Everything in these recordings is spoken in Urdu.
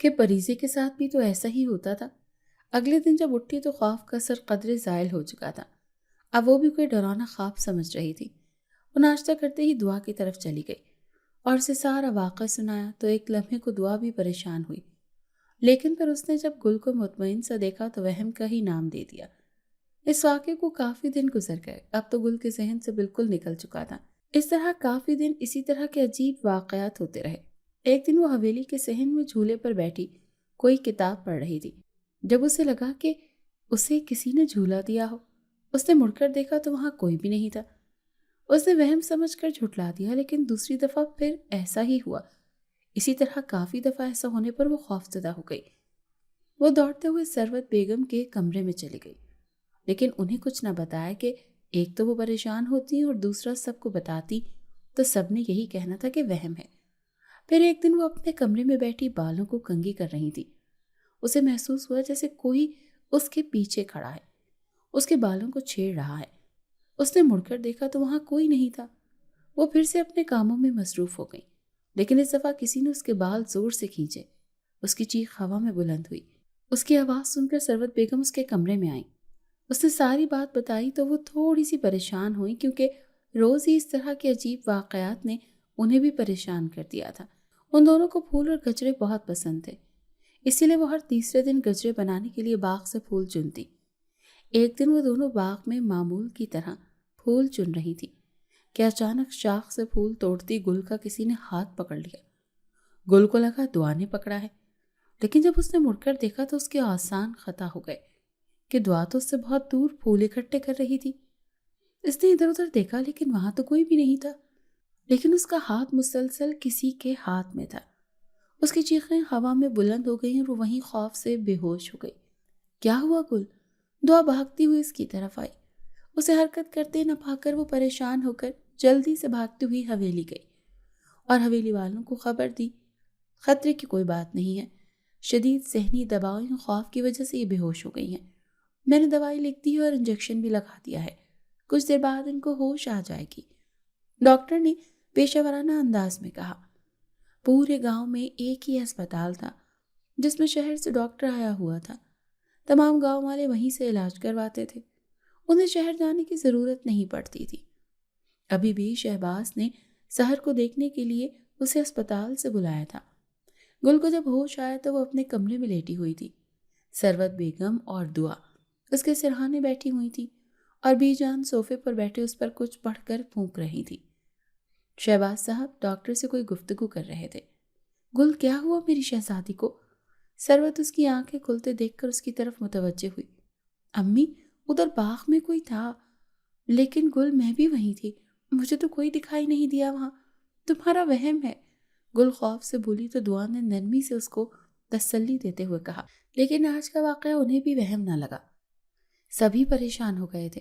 کہ پریزے کے ساتھ بھی تو ایسا ہی ہوتا تھا۔ اگلے دن جب اٹھی تو خوف کا سر قدرے زائل ہو چکا تھا۔ اب وہ بھی کوئی ڈرانا خواب سمجھ رہی تھی۔ وہ ناشتہ کرتے ہی دعا کی طرف چلی گئی اور اسے سارا واقعہ سنایا تو ایک لمحے کو دعا بھی پریشان ہوئی، لیکن پھر اس نے جب گل کو مطمئن سا دیکھا تو وہم کا ہی نام دے دیا۔ اس واقعے کو کافی دن گزر گئے، اب تو گل کے ذہن سے بالکل نکل چکا تھا۔ اس طرح کافی دن اسی طرح کے عجیب واقعات ہوتے رہے۔ ایک دن وہ حویلی کے صحن میں جھولے پر بیٹھی کوئی کتاب پڑھ رہی تھی، جب اسے لگا کہ اسے کسی نے جھولا دیا ہو۔ اس نے مڑ کر دیکھا تو وہاں کوئی بھی نہیں تھا۔ اس نے وہم سمجھ کر جھٹلا دیا، لیکن دوسری دفعہ پھر ایسا ہی ہوا۔ اسی طرح کافی دفعہ ایسا ہونے پر وہ خوفزدہ ہو گئی۔ وہ دوڑتے ہوئے ثروت بیگم کے کمرے میں چلی گئی، لیکن انہیں کچھ نہ بتایا کہ ایک تو وہ پریشان ہوتی اور دوسرا سب کو بتاتی تو سب نے یہی کہنا تھا کہ وہم ہے۔ پھر ایک دن وہ اپنے کمرے میں بیٹھی بالوں کو کنگھی کر رہی تھی۔ اسے محسوس ہوا جیسے کوئی اس کے پیچھے کھڑا ہے، اس کے بالوں کو چھیڑ رہا ہے۔ اس نے مڑ کر دیکھا تو وہاں کوئی نہیں تھا۔ وہ پھر سے اپنے کاموں میں مصروف ہو گئی، لیکن اس دفعہ کسی نے اس کے بال زور سے کھینچے۔ اس کی چیخ ہوا میں بلند ہوئی۔ اس کی آواز سن کر ثروت بیگم اس کے کمرے میں آئیں۔ اس نے ساری بات بتائی تو وہ تھوڑی سی پریشان ہوئی، کیونکہ روز ہی اس طرح کے عجیب واقعات نے انہیں بھی پریشان کر دیا تھا۔ ان دونوں کو پھول اور گجرے بہت پسند تھے، اسی لیے وہ ہر تیسرے دن گجرے بنانے کے لیے باغ سے پھول چنتی۔ ایک دن وہ دونوں باغ میں معمول کی طرح پھول چن رہی تھی کہ اچانک شاخ سے پھول توڑتی گل کا کسی نے ہاتھ پکڑ لیا۔ گل کو لگا دعا نے پکڑا ہے، لیکن جب اس نے مڑ کر دیکھا تو اس کے آسان خطا ہو گئے کہ دعا تو اس سے بہت دور پھول اکٹھے کر رہی تھی۔ اس نے ادھر ادھر دیکھا لیکن وہاں تو کوئی بھی نہیں تھا، لیکن اس کا ہاتھ مسلسل کسی کے ہاتھ میں تھا۔ اس کی چیخیں ہوا میں بلند ہو گئیں اور وہ وہیں خوف سے بے ہوش ہو گئی۔ کیا ہوا گل؟ دعا بھاگتی ہوئی اس کی طرف آئی۔ اسے حرکت کرتے نہ پا کر وہ پریشان ہو کر جلدی سے بھاگتی ہوئی حویلی گئی اور حویلی والوں کو خبر دی، خطرے کی کوئی بات نہیں ہے، شدید ذہنی دباؤ یا خوف کی وجہ سے یہ بے ہوش ہو گئی ہیں۔ میں نے دوائی لکھ دی ہے اور انجیکشن بھی لگا دیا ہے، کچھ دیر بعد ان کو ہوش آ جائے گی، ڈاکٹر نے پیشہ ورانہ انداز میں کہا۔ پورے گاؤں میں ایک ہی ہسپتال تھا جس میں شہر سے ڈاکٹر آیا ہوا تھا۔ تمام گاؤں والے وہیں سے علاج کرواتے تھے، انہیں شہر جانے کی ضرورت نہیں پڑتی تھی۔ ابھی بھی شہباز نے سحر کو دیکھنے کے لیے اسے ہسپتال سے بلایا تھا۔ گل کو جب ہوش آیا تو وہ اپنے کمرے میں لیٹی ہوئی تھی۔ ثروت بیگم اور دعا اس کے سرہانے بیٹھی ہوئی تھی اور بی جان صوفے پر بیٹھے اس پر کچھ پڑھ کر پھونک رہی تھی۔ شہباز صاحب ڈاکٹر سے کوئی گفتگو کر رہے تھے۔ گل کیا ہوا میری شہزادی کو؟ ثروت اس کی آنکھیں کھلتے دیکھ کر اس کی طرف متوجہ ہوئی۔ امی ادھر باغ میں کوئی تھا، لیکن گل میں بھی وہیں تھی، مجھے تو کوئی دکھائی نہیں دیا وہاں، تمہارا وہم ہے۔ گل خوف سے بولی تو دعا نے نرمی سے اس کو تسلی دیتے ہوئے کہا، لیکن آج کا واقعہ انہیں بھی وہم نہ لگا۔ سبھی پریشان ہو گئے تھے۔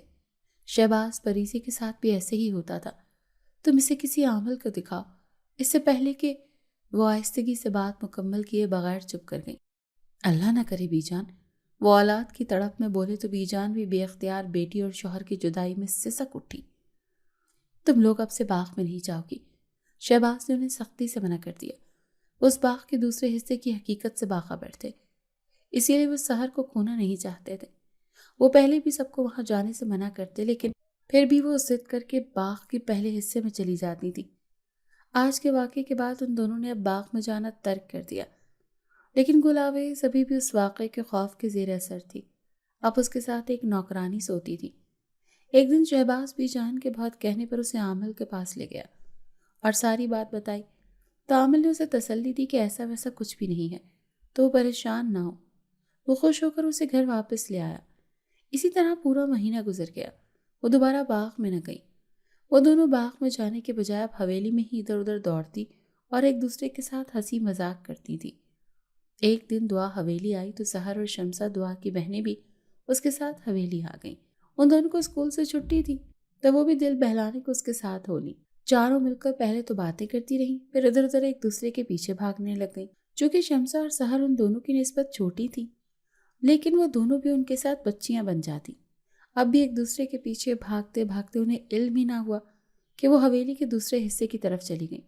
شہباز پریزے کے ساتھ بھی ایسے ہی ہوتا تھا، تم اسے کسی عامل کو دکھاؤ۔ اس سے پہلے کہ وہ آہستگی سے بات مکمل کیے بغیر چپ کر گئی۔ اللہ نہ کرے بی جان، وہ اولاد کی تڑپ میں بولے تو بی جان بھی بے اختیار بیٹی اور شوہر کی جدائی میں سسک اٹھی۔ تم لوگ اب سے باغ میں نہیں جاؤ گی، شہباز نے انہیں سختی سے منع کر دیا۔ اس باغ کے دوسرے حصے کی حقیقت سے باخبر تھے، اسی لیے وہ سحر کو کھونا نہیں چاہتے تھے۔ وہ پہلے بھی سب کو وہاں جانے سے منع کرتے، لیکن پھر بھی وہ ضد کر کے باغ کے پہلے حصے میں چلی جاتی تھی۔ آج کے واقعے کے بعد ان دونوں نے اب باغ میں جانا ترک کر دیا، لیکن گلاویز ابھی بھی اس واقعے کے خوف کے زیر اثر تھی۔ اب اس کے ساتھ ایک نوکرانی سوتی تھی۔ ایک دن شہباز بھی جان کے بہت کہنے پر اسے عامل کے پاس لے گیا اور ساری بات بتائی، تو عامل نے اسے تسلی دی کہ ایسا ویسا کچھ بھی نہیں ہے، تو وہ پریشان نہ ہو۔ وہ خوش ہو کر اسے گھر واپس لے آیا۔ اسی طرح پورا مہینہ گزر گیا، وہ دوبارہ باغ میں نہ گئی۔ وہ دونوں باغ میں جانے کے بجائے اب حویلی میں ہی ادھر ادھر دوڑتی اور ایک دوسرے کے ساتھ ہنسی مذاق کرتی تھی۔ ایک دن دعا حویلی آئی تو سحر اور شمسہ دعا کی بہنیں بھی اس کے ساتھ حویلی آ گئیں۔ ان دونوں کو اسکول سے چھٹی تھی تو وہ بھی دل بہلانے کو اس کے ساتھ ہو لی۔ چاروں مل کر پہلے تو باتیں کرتی رہیں، پھر ادھر ادھر ایک دوسرے کے پیچھے بھاگنے لگ گئیں۔ چونکہ شمسہ اور سحر ان دونوں کی نسبت چھوٹی تھی، لیکن وہ دونوں بھی ان کے ساتھ بچیاں بن جاتی۔ اب بھی ایک دوسرے کے پیچھے بھاگتے بھاگتے انہیں علم ہی نہ ہوا کہ وہ حویلی کے دوسرے حصے کی طرف چلی گئیں۔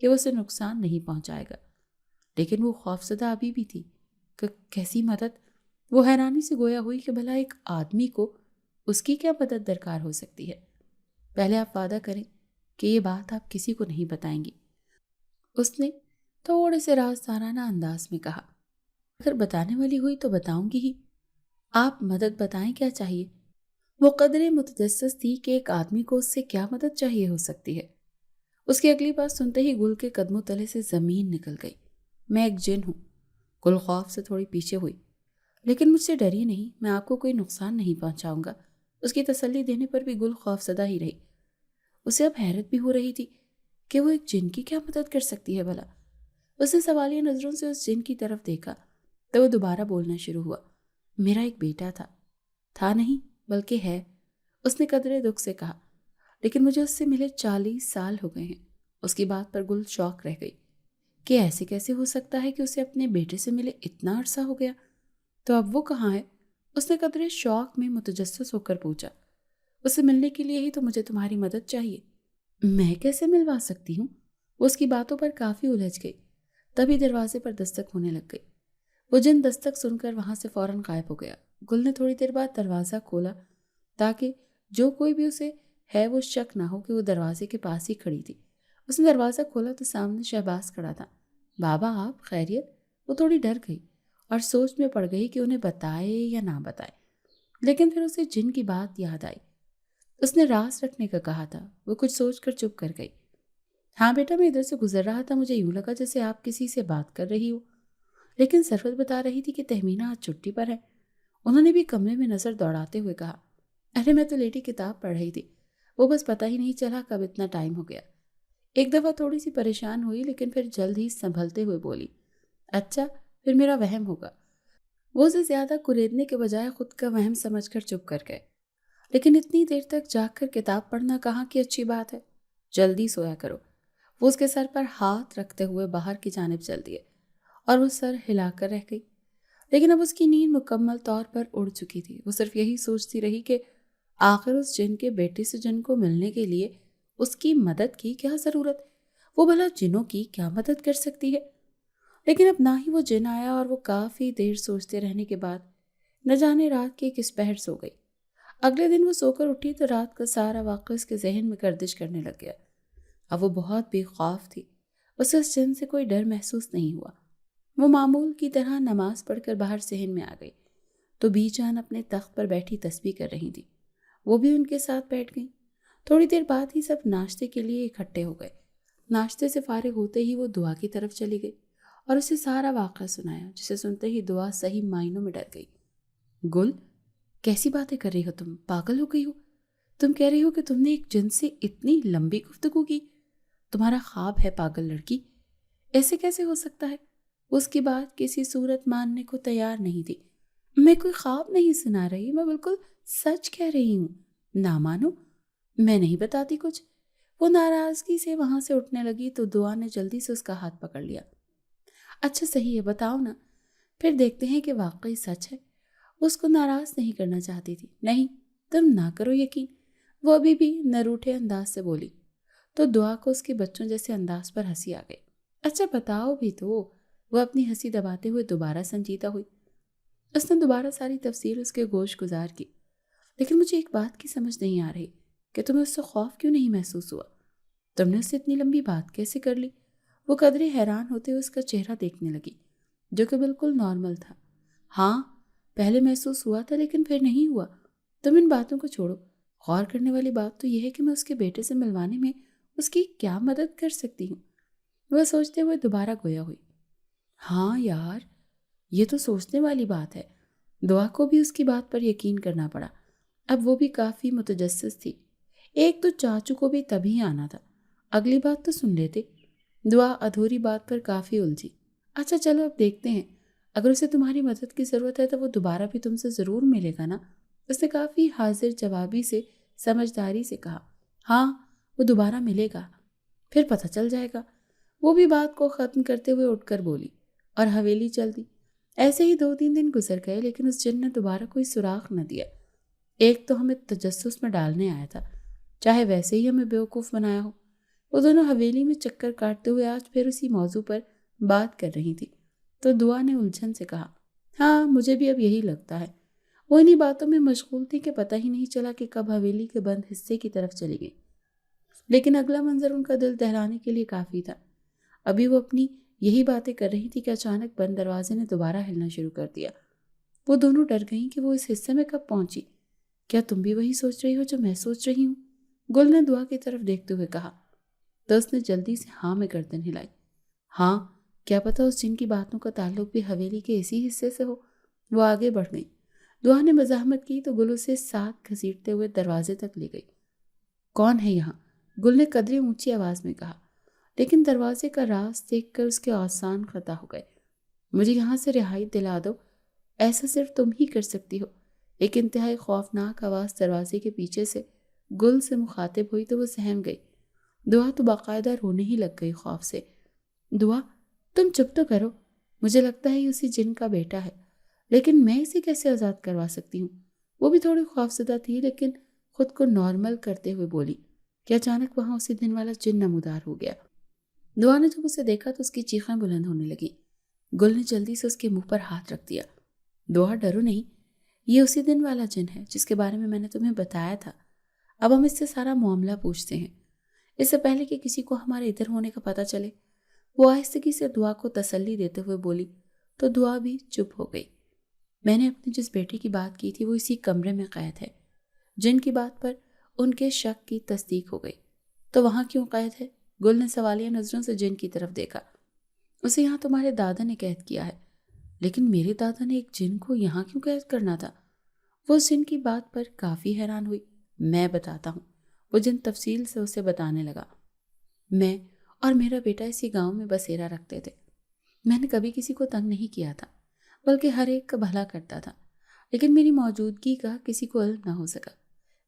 کہ وہ اسے نقصان نہیں پہنچائے گا، لیکن وہ خوفزدہ ابھی بھی تھی کہ کیسی مدد؟ وہ حیرانی سے گویا ہوئی کہ بھلا ایک آدمی کو اس کی کیا مدد درکار ہو سکتی ہے۔ پہلے آپ وعدہ کریں کہ یہ بات آپ کسی کو نہیں بتائیں گی، اس نے تھوڑے سے رازدارانہ انداز میں کہا۔ اگر بتانے والی ہوئی تو بتاؤں گی ہی، آپ مدد بتائیں، کیا چاہیے؟ وہ قدرے متجسس تھی کہ ایک آدمی کو اس سے کیا مدد چاہیے ہو سکتی ہے۔ اس کی اگلی بات سنتے ہی گل کے قدموں تلے سے زمین نکل گئی۔ میں ایک جن ہوں۔ گل خوف سے تھوڑی پیچھے ہوئی۔ لیکن مجھ سے ڈریے نہیں، میں آپ کو کوئی نقصان نہیں پہنچاؤں گا۔ اس کی تسلی دینے پر بھی گل خوف زدہ ہی رہی۔ اسے اب حیرت بھی ہو رہی تھی کہ وہ ایک جن کی کیا مدد کر سکتی ہے بھلا۔ اس نے سوالیہ نظروں سے اس جن کی طرف دیکھا تو وہ دوبارہ بولنا شروع ہوا۔ میرا ایک بیٹا تھا نہیں بلکہ ہے، اس نے قدرے دکھ سے کہا، لیکن مجھے اس سے ملے 40 سال ہو گئے ہیں۔ اس کی بات پر گل شوق رہ گئی کہ ایسے کیسے ہو سکتا ہے کہ اسے اپنے بیٹے سے ملے اتنا عرصہ ہو گیا؟ تو اب وہ کہاں ہے؟ اس نے قدرے شوق میں متجسس ہو کر پوچھا۔ اسے ملنے کے لیے ہی تو مجھے تمہاری مدد چاہیے۔ میں کیسے ملوا سکتی ہوں؟ وہ اس کی باتوں پر کافی الجھ گئی۔ تبھی دروازے پر دستک ہونے لگ گئی۔ وہ جن دستک سن کر وہاں سے فوراً غائب ہو گیا۔ گل نے تھوڑی دیر بعد دروازہ کھولا تاکہ جو کوئی بھی اسے ہے وہ شک نہ ہو کہ وہ دروازے کے پاس ہی کھڑی تھی۔ اس نے دروازہ کھولا تو سامنے شہباز کھڑا تھا۔ بابا آپ خیریت؟ وہ تھوڑی ڈر گئی اور سوچ میں پڑ گئی کہ انہیں بتائے یا نہ بتائے، لیکن پھر اسے جن کی بات یاد آئی۔ اس نے راز رکھنے کا کہا تھا۔ وہ کچھ سوچ کر چپ کر گئی۔ ہاں بیٹا، میں ادھر سے گزر رہا تھا، مجھے یوں لگا جیسے آپ کسی سے بات کر رہی ہو، لیکن سرفت بتا رہی تھی کہ تہمینہ آج چھٹی پر ہے۔ انہوں نے بھی کمرے میں نظر دوڑاتے ہوئے کہا، ارے میں تو لیٹی کتاب پڑھ رہی تھی، وہ بس پتہ ہی نہیں چلا کب اتنا ٹائم ہو گیا۔ ایک دفعہ تھوڑی سی پریشان ہوئی لیکن پھر جلد ہی سنبھلتے ہوئے بولی، اچھا پھر میرا وہم ہوگا۔ وہ اسے زیادہ کریدنے کے بجائے خود کا وہم سمجھ کر چپ کر گئے۔ لیکن اتنی دیر تک جاگ کر کتاب پڑھنا کہاں کی اچھی بات ہے، جلدی سویا کرو۔ وہ اس کے سر پر ہاتھ رکھتے ہوئے باہر کی جانب چل دیے اور وہ سر ہلا کر رہ گئی۔ لیکن اب اس کی نیند مکمل طور پر اڑ چکی تھی۔ وہ صرف یہی سوچتی رہی کہ آخر اس جن کے بیٹے سے جن کو ملنے کے لیے اس کی مدد کی کیا ضرورت؟ وہ بھلا جنوں کی کیا مدد کر سکتی ہے؟ لیکن اب نہ ہی وہ جن آیا اور وہ کافی دیر سوچتے رہنے کے بعد نہ جانے رات کے کس پہر سو گئی۔ اگلے دن وہ سو کر اٹھی تو رات کا سارا واقعہ اس کے ذہن میں گردش کرنے لگ گیا۔ اب وہ بہت بے خوف تھی۔ اسے اس جن سے کوئی ڈر محسوس نہیں ہوا۔ وہ معمول کی طرح نماز پڑھ کر باہر صحن میں آ گئی تو بی جان اپنے تخت پر بیٹھی تسبیح کر رہی تھی۔ وہ بھی ان کے ساتھ بیٹھ گئی۔ تھوڑی دیر بعد ہی سب ناشتے کے لیے اکٹھے ہو گئے۔ ناشتے سے فارغ ہوتے ہی وہ دعا کی طرف چلی گئی اور اسے سارا واقعہ سنایا، جسے سنتے ہی دعا صحیح معنوں میں ڈر گئی۔ گل، کیسی باتیں کر رہی ہو تم؟ پاگل ہو گئی ہو؟ تم کہہ رہی ہو کہ تم نے ایک جن سے اتنی لمبی گفتگو کی؟ تمہارا خواب ہے پاگل لڑکی، ایسے کیسے ہو سکتا ہے؟ اس کی بات کسی صورت ماننے کو تیار نہیں تھی۔ میں کوئی خواب نہیں سنا رہی، میں بالکل سچ کہہ رہی ہوں۔ نہ مانو، میں نہیں بتاتی کچھ۔ وہ ناراضگی سے وہاں سے اٹھنے لگی تو دعا نے جلدی سے اس کا ہاتھ پکڑ لیا۔ اچھا صحیح ہے، بتاؤ نا، پھر دیکھتے ہیں کہ واقعی سچ ہے۔ اس کو ناراض نہیں کرنا چاہتی تھی۔ نہیں، تم نہ کرو یقین، وہ ابھی بھی نہ روٹھے انداز سے بولی تو دعا کو اس کے بچوں جیسے انداز پر ہنسی آ گئی۔ اچھا بتاؤ بھی تو، وہ اپنی ہنسی دباتے ہوئے دوبارہ سنجیدہ ہوئی۔ اس نے دوبارہ ساری تفصیل اس کے گوش گزار کی۔ لیکن مجھے ایک بات کی سمجھ نہیں آ رہی کہ تمہیں اس سے خوف کیوں نہیں محسوس ہوا؟ تم نے اس سے اتنی لمبی بات کیسے کر لی؟ وہ قدرے حیران ہوتے ہوئے اس کا چہرہ دیکھنے لگی جو کہ بالکل نارمل تھا۔ ہاں پہلے محسوس ہوا تھا لیکن پھر نہیں ہوا۔ تم ان باتوں کو چھوڑو، غور کرنے والی بات تو یہ ہے کہ میں اس کے بیٹے سے ملوانے میں اس کی کیا مدد کر سکتی ہوں۔ وہ سوچتے ہوئے دوبارہ گویا ہوئی۔ ہاں یار، یہ تو سوچنے والی بات ہے۔ دعا کو بھی اس کی بات پر یقین کرنا پڑا۔ اب وہ بھی کافی متجسس تھی۔ ایک تو چاچو کو بھی تبھی آنا تھا، اگلی بات تو سن لیتے۔ دعا ادھوری بات پر کافی الجھی۔ اچھا چلو اب دیکھتے ہیں، اگر اسے تمہاری مدد کی ضرورت ہے تو وہ دوبارہ بھی تم سے ضرور ملے گا نا؟ اس نے کافی حاضر جوابی سے سمجھداری سے کہا۔ ہاں وہ دوبارہ ملے گا، پھر پتہ چل جائے گا۔ وہ بھی بات کو ختم کرتے ہوئے اٹھ کر بولی اور حویلی چل دی۔ ایسے ہی 2-3 دن گزر گئے لیکن اس جن نے دوبارہ کوئی سراغ نہ دیا۔ ایک تو ہمیں تجسس میں ڈالنے آیا تھا، چاہے ویسے ہی ہمیں بیوقوف بنایا ہو، وہ دونوں حویلی میں چکر کاٹتے ہوئے آج پھر اسی موضوع پر بات کر رہی تھی تو دعا نے الجھن سے کہا، ہاں مجھے بھی اب یہی لگتا ہے۔ وہ انہی باتوں میں مشغول تھی کہ پتہ ہی نہیں چلا کہ کب حویلی کے بند حصے کی طرف چلی گئی، لیکن اگلا منظر ان کا دل دہلانے کے لیے کافی تھا۔ ابھی وہ اپنی یہی باتیں کر رہی تھی کہ اچانک بند دروازے نے دوبارہ ہلنا شروع کر دیا۔ وہ دونوں ڈر گئیں کہ وہ اس حصے میں کب پہنچی۔ کیا تم بھی وہی سوچ رہی ہو جو میں سوچ رہی ہوں؟ گل نے دعا کی طرف دیکھتے ہوئے کہا تو اس نے جلدی سے ہاں میں گردن ہلائی۔ ہاں، کیا پتہ اس جن کی باتوں کا تعلق بھی حویلی کے اسی حصے سے ہو۔ وہ آگے بڑھ گئی۔ دعا نے مزاحمت کی تو گل اسے ساتھ گھسیٹتے ہوئے دروازے تک لے گئی۔ کون ہے یہاں؟ گل نے قدرے اونچی آواز میں کہا، لیکن دروازے کا راز دیکھ کر اس کے آسان خطا ہو گئے۔ مجھے یہاں سے رہائی دلا دو، ایسا صرف تم ہی کر سکتی ہو۔ ایک انتہائی خوفناک آواز دروازے کے پیچھے سے گل سے مخاطب ہوئی تو وہ سہم گئی۔ دعا تو باقاعدہ رونے ہی لگ گئی خوف سے۔ دعا، تم چپ تو کرو، مجھے لگتا ہے یہ اسی جن کا بیٹا ہے، لیکن میں اسے کیسے آزاد کروا سکتی ہوں؟ وہ بھی تھوڑی خوفزدہ تھی لیکن خود کو نارمل کرتے ہوئے بولی کہ اچانک وہاں اسی دن والا جن نمودار ہو گیا۔ دعا نے جب اسے دیکھا تو اس کی چیخیں بلند ہونے لگیں۔ گل نے جلدی سے اس کے منہ پر ہاتھ رکھ دیا۔ دعا، ڈرو نہیں، یہ اسی دن والا جن ہے جس کے بارے میں میں نے تمہیں بتایا تھا۔ اب ہم اس سے سارا معاملہ پوچھتے ہیں، اس سے پہلے کہ کسی کو ہمارے ادھر ہونے کا پتہ چلے۔ وہ آہستگی سے دعا کو تسلی دیتے ہوئے بولی تو دعا بھی چپ ہو گئی۔ میں نے اپنے جس بیٹے کی بات کی تھی وہ اسی کمرے میں قید ہے۔ جن کی بات پر ان کے شک کی تصدیق ہو گئی۔ تو وہاں کیوں قید ہے؟ گل نے سوالیہ نظروں سے جن کی طرف دیکھا۔ اسے یہاں تمہارے دادا نے قید کیا ہے۔ لیکن میرے دادا نے ایک جن کو یہاں کیوں قید کرنا تھا؟ وہ اس جن کی بات پر کافی حیران ہوئی۔ میں بتاتا ہوں، وہ جن تفصیل سے اسے بتانے لگا۔ میں اور میرا بیٹا اسی گاؤں میں بسیرا رکھتے تھے۔ میں نے کبھی کسی کو تنگ نہیں کیا تھا، بلکہ ہر ایک کا بھلا کرتا تھا، لیکن میری موجودگی کا کسی کو علم نہ ہو سکا۔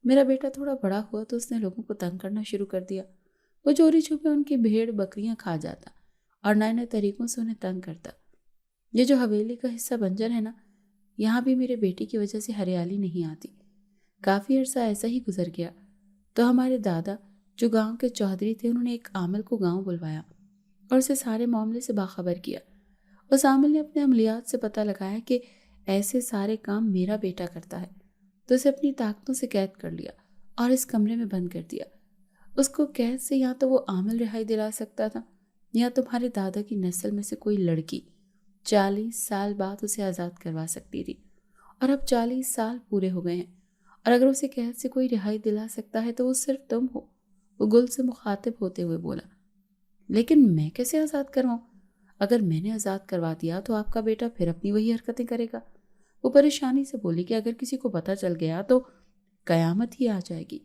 میرا بیٹا تھوڑا بڑا ہوا تو اس نے لوگوں کو تنگ کرنا شروع کر دیا۔ وہ چوری چھپے ان کی بھیڑ بکریاں کھا جاتا اور نئے نئے طریقوں سے انہیں تنگ کرتا۔ یہ جو حویلی کا حصہ بنجر ہے نا، یہاں بھی میرے بیٹے کی وجہ سے ہریالی نہیں آتی۔ کافی عرصہ ایسا ہی گزر گیا تو ہمارے دادا جو گاؤں کے چودھری تھے، انہوں نے ایک عامل کو گاؤں بلوایا اور اسے سارے معاملے سے باخبر کیا۔ اس عامل نے اپنے عملیات سے پتہ لگایا کہ ایسے سارے کام میرا بیٹا کرتا ہے، تو اسے اپنی طاقتوں سے قید کر لیا اور اس کمرے میں بند کر دیا۔ اس کو قید سے یا تو وہ عامل رہائی دلا سکتا تھا یا تمہارے دادا کی نسل میں سے کوئی لڑکی 40 سال بعد اسے آزاد کروا سکتی تھی، اور اب 40 سال پورے ہو گئے ہیں، اور اگر اسے قید سے کوئی رہائی دلا سکتا ہے تو وہ صرف تم ہو۔ وہ گل سے مخاطب ہوتے ہوئے بولا، لیکن میں کیسے آزاد کرواؤں؟ اگر میں نے آزاد کروا دیا تو آپ کا بیٹا پھر اپنی وہی حرکتیں کرے گا۔ وہ پریشانی سے بولی کہ اگر کسی کو پتہ چل گیا تو قیامت ہی آ جائے گی۔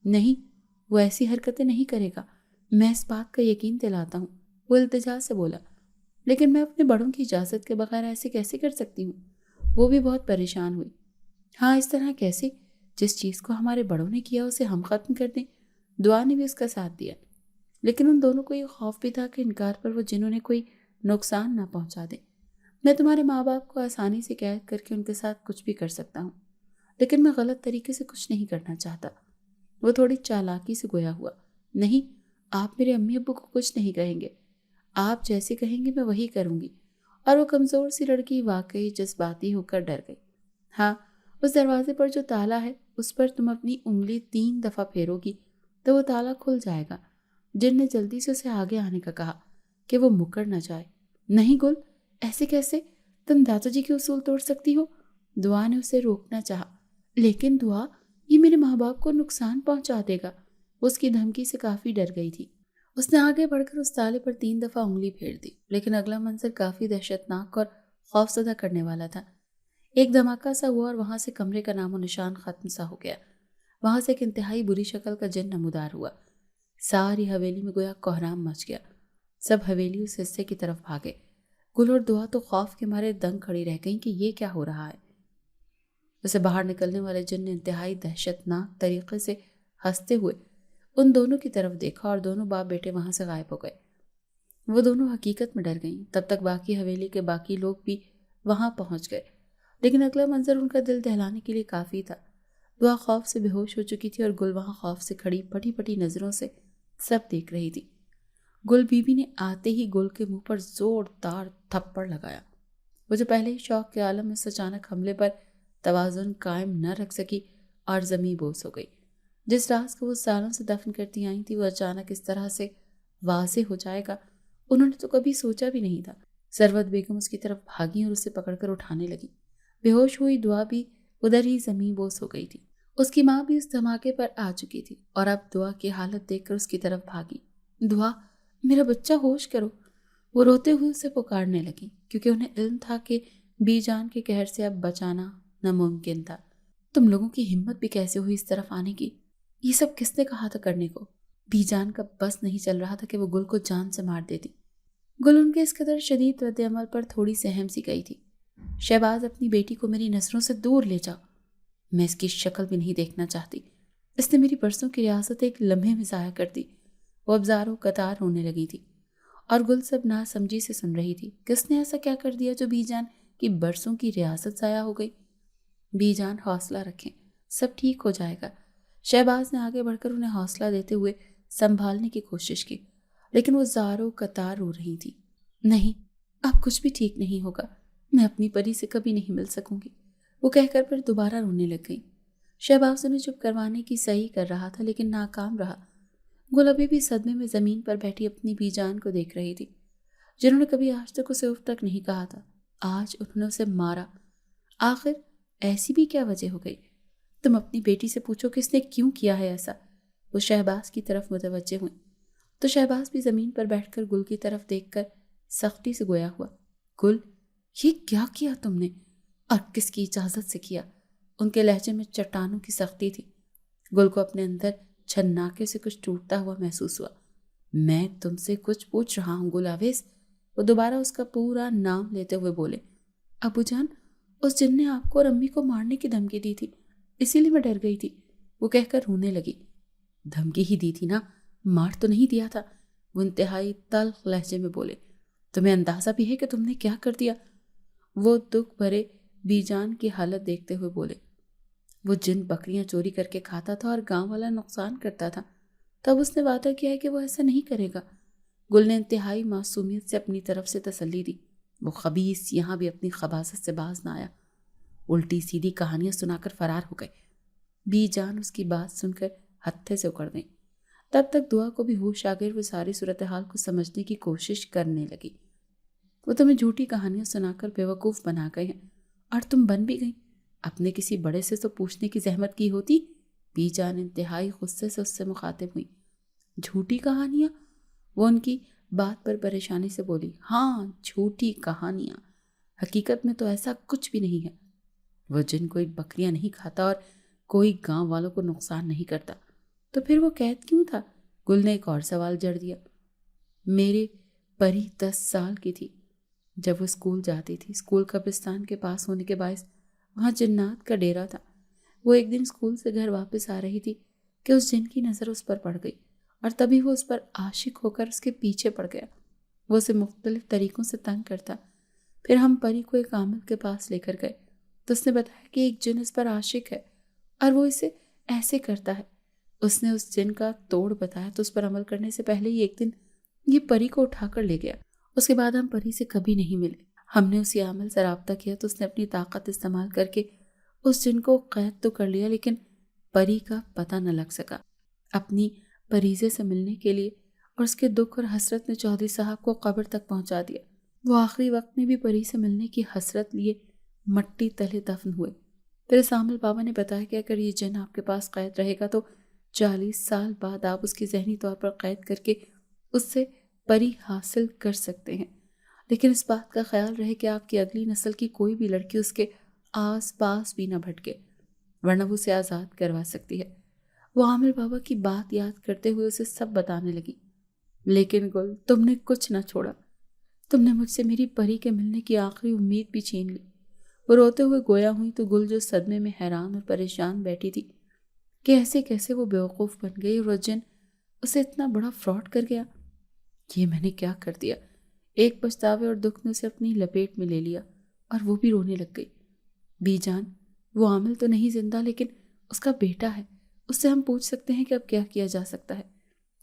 نہیں، وہ ایسی حرکتیں نہیں کرے گا، میں اس بات کا یقین دلاتا ہوں، وہ التجا سے بولا۔ لیکن میں اپنے بڑوں کی اجازت کے بغیر ایسے کیسے کر سکتی ہوں؟ وہ بھی بہت پریشان ہوئی۔ ہاں، اس طرح کیسے؟ جس چیز کو ہمارے بڑوں نے کیا اسے ہم ختم کر دیں۔ دعا نے بھی اس کا ساتھ دیا، لیکن ان دونوں کو یہ خوف بھی تھا کہ انکار پر وہ جنہوں نے کوئی نقصان نہ پہنچا دے۔ میں تمہارے ماں باپ کو آسانی سے قید کر کے ان کے ساتھ کچھ بھی کر سکتا ہوں، لیکن میں غلط طریقے سے کچھ نہیں کرنا چاہتا۔ وہ تھوڑی چالاکی سے گویا ہوا۔ نہیں، آپ میرے امی ابو کو کچھ نہیں کہیں گے، آپ جیسے کہیں گے میں وہی کروں گی۔ اور وہ کمزور سی لڑکی واقعی جذباتی ہو کر ڈر گئی۔ ہاں، اس دروازے پر جو تالا ہے اس پر تم اپنی انگلی 3 دفعہ پھیرو گی تو وہ تالا کھل جائے گا۔ جن نے جلدی سے اسے آگے آنے کا کہا کہ وہ مکر نہ جائے۔ نہیں گل، ایسے کیسے؟ تم دادا جی کے اصول توڑ سکتی ہو؟ دعا نے اسے روکنا چاہا، لیکن دعا، یہ میرے ماں باپ کو نقصان پہنچا دے گا۔ اس کی دھمکی سے کافی ڈر گئی تھی۔ اس نے آگے بڑھ کر اس تالے پر 3 دفعہ انگلی پھیر دی، لیکن اگلا منظر کافی دہشتناک اور خوفزدہ کرنے والا تھا۔ ایک دھماکہ سا ہوا اور وہاں سے کمرے کا نام و نشان ختم سا ہو گیا۔ وہاں سے ایک انتہائی بری شکل کا جن نمودار ہوا۔ ساری حویلی میں گویا کوہرام مچ گیا۔ سب حویلی اس حصے کی طرف بھاگے۔ گل اور دعا تو خوف کے مارے دنگ کھڑی رہ گئیں کہ یہ کیا ہو رہا ہے۔ اسے باہر نکلنے والے جن نے انتہائی دہشتناک طریقے سے ہنستے ہوئے ان دونوں کی طرف دیکھا اور دونوں باپ بیٹے وہاں سے غائب ہو گئے۔ وہ دونوں حقیقت میں ڈر گئیں۔ تب تک باقی حویلی کے باقی لوگ بھی وہاں پہنچ گئے، لیکن اگلا منظر ان کا دل دہلانے کے لیے کافی تھا۔ دعا خوف سے بے ہوش ہو چکی تھی اور گل وہاں خوف سے کھڑی پٹی پٹی نظروں سے سب دیکھ رہی تھی۔ گل بی بی نے آتے ہی گل کے منہ پر زوردار تھپڑ لگایا۔ وہ جو پہلے ہی شوق کے عالم میں اس اچانک حملے پر توازن قائم نہ رکھ سکی اور زمیں بوس ہو گئی۔ جس راز کو وہ سالوں سے دفن کرتی آئی تھی وہ اچانک اس طرح سے واضح ہو جائے گا انہوں نے تو کبھی سوچا بھی نہیں تھا۔ سروت بیگم اس کی طرف بھاگی اور اسے پکڑ کر اٹھانے لگی۔ بے ہوش ہوئی دعا بھی ادھر ہی زمیں بوس ہو گئی تھی۔ اس کی ماں بھی اس دھماکے پر آ چکی تھی اور اب دعا کی حالت دیکھ کر اس کی طرف بھاگی۔ دعا، میرا بچہ ہوش کرو۔ وہ روتے ہوئے اسے پکارنے لگی کیونکہ انہیں علم تھا کہ بی جان کے قہر سے اب بچانا ناممکن تھا۔ تم لوگوں کی ہمت بھی کیسے ہوئی اس طرف آنے کی؟ یہ سب کس نے کہا تھا کرنے کو؟ بی جان کا بس نہیں چل رہا تھا کہ وہ گل کو جان سے مار دیتی۔ گل ان کے اس قدر شدید رد عمل پر تھوڑی سہم سی گئی تھی۔ شہباز، اپنی بیٹی کو میری نظروں سے دور لے جاؤ۔ میں اس کی شکل بھی نہیں دیکھنا چاہتی۔ اس نے میری برسوں کی ریاست ایک لمحے میں ضائع کر دی۔ وہ اب زاروں قطار رونے لگی تھی اور گل سب ناسمجھی سے سن رہی تھی۔ کس نے ایسا کیا کر دیا جو بی جان کی برسوں کی ریاست ضائع ہو گئی؟ بی جان، حوصلہ رکھیں، سب ٹھیک ہو جائے گا۔ شہباز نے آگے بڑھ کر انہیں حوصلہ دیتے ہوئے سنبھالنے کی کوشش کی لیکن وہ زاروں قطار رو رہی تھی۔ نہیں، اب کچھ بھی ٹھیک نہیں ہوگا۔ میں اپنی پری سے کبھی نہیں مل سکوں گی، وہ کہہ کر پھر دوبارہ رونے لگ گئی۔ شہباز انہیں چپ کروانے کی صحیح کر رہا تھا لیکن ناکام رہا۔ گل ابھی بھی صدمے میں زمین پر بیٹھی اپنی بی جان کو دیکھ رہی تھی جنہوں نے کبھی آج تک اسے اف تک نہیں کہا تھا۔ آج انہوں نے اسے مارا۔ آخر ایسی بھی کیا وجہ ہو گئی؟ تم اپنی بیٹی سے پوچھو کہ اس نے کیوں کیا ہے ایسا۔ وہ شہباز کی طرف متوجہ ہوئیں تو شہباز بھی زمین پر بیٹھ کر گل کی طرف دیکھ کر سختی سے گویا ہوا۔ گل، یہ کیا کیا تم نے اور کس کی اجازت سے کیا؟ ان کے لہجے میں چٹانوں کی سختی تھی۔ گل کو اپنے اندر چھناکے سے کچھ ٹوٹتا ہوا محسوس ہوا۔ میں تم سے کچھ پوچھ رہا ہوں گل آویز۔ وہ دوبارہ اس کا پورا نام لیتے ہوئے بولے۔ ابو جان، اس جن نے آپ کو اور امی کو مارنے کی دھمکی دی تھی، اسی لیے میں ڈر گئی تھی، وہ کہہ کر رونے لگی۔ دھمکی ہی دی تھی نا، مار تو نہیں دیا تھا، وہ انتہائی تلخ لہجے میں بولے۔ تمہیں اندازہ بھی ہے کہ تم نے کیا کر دیا؟ وہ دکھ بھرے بی جان کی حالت دیکھتے ہوئے بولے۔ وہ جن بکریاں چوری کر کے کھاتا تھا اور گاؤں والا نقصان کرتا تھا، تب اس نے وعدہ کیا ہے کہ وہ ایسا نہیں کرے گا۔ گل نے انتہائی معصومیت سے اپنی طرف سے تسلی دی۔ وہ خبیث یہاں بھی اپنی خباثت سے باز نہ آیا، الٹی سیدھی کہانیاں سنا کر فرار ہو گئے۔ بی جان اس کی بات سن کر ہتھے سے اکڑ گئی۔ تب تک دعا کو بھی ہوش آ گئی، وہ ساری صورتحال کو سمجھنے کی کوشش کرنے لگی۔ وہ تمہیں جھوٹی کہانیاں سنا کر بیوقوف بنا گئے ہیں اور تم بن بھی گئی۔ اپنے کسی بڑے سے تو پوچھنے کی زحمت کی ہوتی۔ بی جان انتہائی غصے سے اس سے مخاطب ہوئی۔ جھوٹی کہانیاں؟ وہ ان کی بات پر پریشانی سے بولی۔ ہاں، جھوٹی کہانیاں، حقیقت میں تو ایسا کچھ بھی نہیں ہے۔ وہ جن کوئی بکریاں نہیں کھاتا اور کوئی گاؤں والوں کو نقصان نہیں کرتا، تو پھر وہ قید کیوں تھا؟ گل نے ایک اور سوال جڑ دیا۔ میری پری 10 سال کی تھی جب وہ اسکول جاتی تھی۔ اسکول قبرستان کے پاس ہونے کے باعث وہاں جنات کا ڈیرا تھا۔ وہ ایک دن اسکول سے گھر واپس آ رہی تھی کہ اس جن کی نظر اس پر پڑ گئی اور تبھی وہ اس پر عاشق ہو کر اس کے پیچھے پڑ گیا۔ وہ اسے مختلف طریقوں سے تنگ کرتا۔ پھر ہم پری کو ایک عامل کے پاس لے کر گئے تو اس نے بتایا کہ ایک جن اس پر عاشق ہے اور وہ اسے ایسے کرتا ہے۔ اس نے اس جن کا توڑ بتایا تو اس پر عمل کرنے سے پہلے ہی ایک دن یہ پری کو اٹھا کر لے گیا۔ اس کے بعد ہم پری سے کبھی نہیں ملے۔ ہم نے اسی عامل سے رابطہ کیا تو اس نے اپنی طاقت استعمال کر کے اس جن کو قید تو کر لیا لیکن پری کا پتہ نہ لگ سکا۔ اپنی پریزے سے ملنے کے لیے اور اس کے دکھ اور حسرت نے چودھری صاحب کو قبر تک پہنچا دیا۔ وہ آخری وقت میں بھی پری سے ملنے کی حسرت لیے مٹی تلے دفن ہوئے۔ پھر سامل بابا نے بتایا کہ اگر یہ جن آپ کے پاس قید رہے گا تو 40 سال بعد آپ اس کی ذہنی طور پر قید کر کے اس سے پری حاصل کر سکتے ہیں، لیکن اس بات کا خیال رہے کہ آپ کی اگلی نسل کی کوئی بھی لڑکی اس کے آس پاس بھی نہ بھٹکے، ورنہ وہ اسے آزاد کروا سکتی ہے۔ وہ عامل بابا کی بات یاد کرتے ہوئے اسے سب بتانے لگی۔ لیکن گل، تم نے کچھ نہ چھوڑا۔ تم نے مجھ سے میری پری کے ملنے کی آخری امید بھی چھین لی۔ وہ روتے ہوئے گویا ہوئی تو گل جو صدمے میں حیران اور پریشان بیٹھی تھی کہ ایسے کیسے وہ بیوقوف بن گئی اور وہ جن اسے اتنا بڑا فراڈ کر گیا۔ یہ میں نے کیا کر دیا؟ ایک پچھتاوے اور دکھ نے اسے اپنی لپیٹ میں لے لیا اور وہ بھی رونے لگ گئی۔ بی جان، وہ عامل تو نہیں زندہ لیکن اس کا بیٹا ہے، اس سے ہم پوچھ سکتے ہیں کہ اب کیا کیا جا سکتا ہے۔